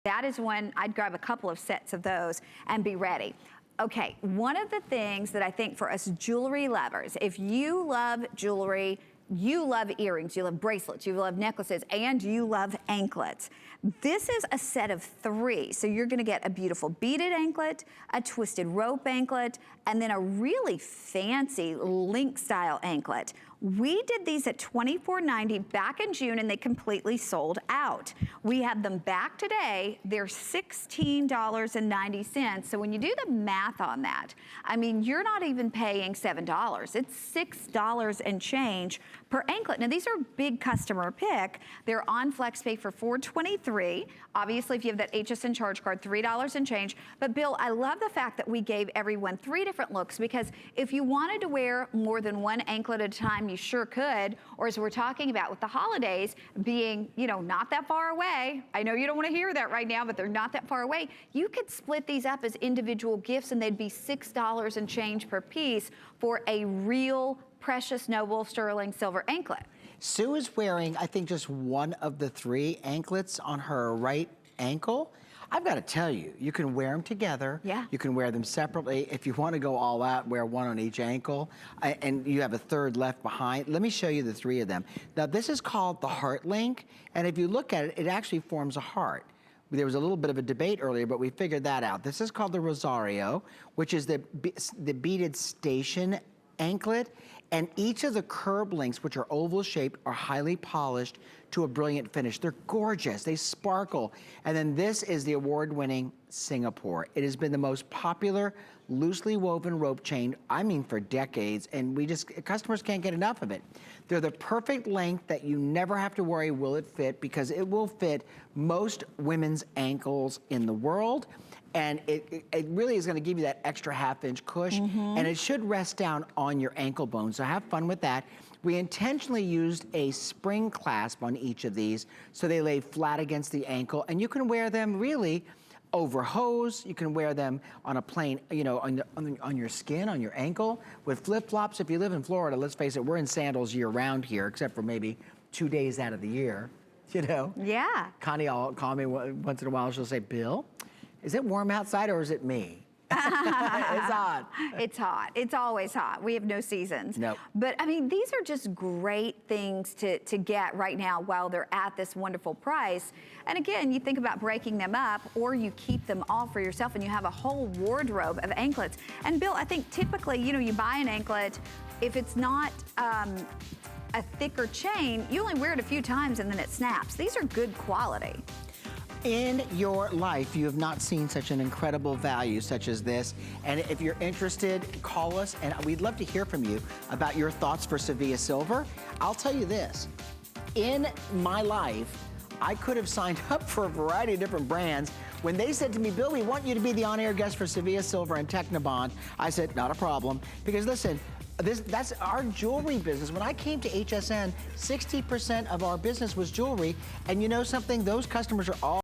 That is when I'd grab a couple of sets of those and be ready. Okay, one of the things that I think for us jewelry lovers, if you love jewelry, you love earrings, you love bracelets, you love necklaces, and you love anklets. This is a set of 3. So you're gonna get a beautiful beaded anklet, a twisted rope anklet, and then a really fancy link style anklet. We did these at $24.90 back in June and they completely sold out. We have them back today. They're $16.90. So when you do the math on that, I mean, you're not even paying $7. It's $6 and change per anklet. Now these are big customer pick. They're on FlexPay for $4.23. Obviously, if you have that HSN charge card, $3 and change. But Bill, I love the fact that we gave everyone 3 different looks, because if you wanted to wear more than one anklet at a time, you sure could. Or as we're talking about with the holidays being, you know, not that far away. I know you don't want to hear that right now, but they're not that far away. You could split these up as individual gifts and they'd be $6 and change per piece for a real precious noble sterling silver anklet. Sue is wearing, I think, just one of the 3 anklets on her right ankle. I've got to tell you, you can wear them together. Yeah. You can wear them separately. If you want to go all out, wear one on each ankle, and you have a 3rd left behind. Let me show you the 3 of them. Now, this is called the Heart Link, and if you look at it, it actually forms a heart. There was a little bit of a debate earlier, but we figured that out. This is called the Rosario, which is the beaded station anklet, and each of the curb links, which are oval shaped, are highly polished to a brilliant finish. They're gorgeous, they sparkle. And then this is the award-winning Singapore. It has been the most popular loosely woven rope chain, I mean for decades, and customers can't get enough of it. They're the perfect length that you never have to worry will it fit, because it will fit most women's ankles in the world. And it really is gonna give you that extra half-inch cush, and it should rest down on your ankle bone, so have fun with that. We intentionally used a spring clasp on each of these, so they lay flat against the ankle, and you can wear them really over hose. You can wear them on a plain, you know, on your skin, on your ankle, with flip-flops. If you live in Florida, let's face it, we're in sandals year-round here, except for maybe 2 days out of the year, you know? Yeah. Connie will call me once in a while, she'll say, Bill, is it warm outside or is it me? It's hot. It's hot. It's always hot. We have no seasons. Nope. But I mean, these are just great things to get right now while they're at this wonderful price. And again, you think about breaking them up, or you keep them all for yourself and you have a whole wardrobe of anklets. And Bill, I think typically, you know, you buy an anklet, if it's not a thicker chain, you only wear it a few times and then it snaps. These are good quality. In your life, you have not seen such an incredible value such as this. And if you're interested, call us, and we'd love to hear from you about your thoughts for Sevilla Silver. I'll tell you this, in my life, I could have signed up for a variety of different brands. When they said to me, Bill, we want you to be the on-air guest for Sevilla Silver and Technobond, I said, not a problem, because listen, that's our jewelry business. When I came to HSN, 60% of our business was jewelry, and you know something? Those customers are all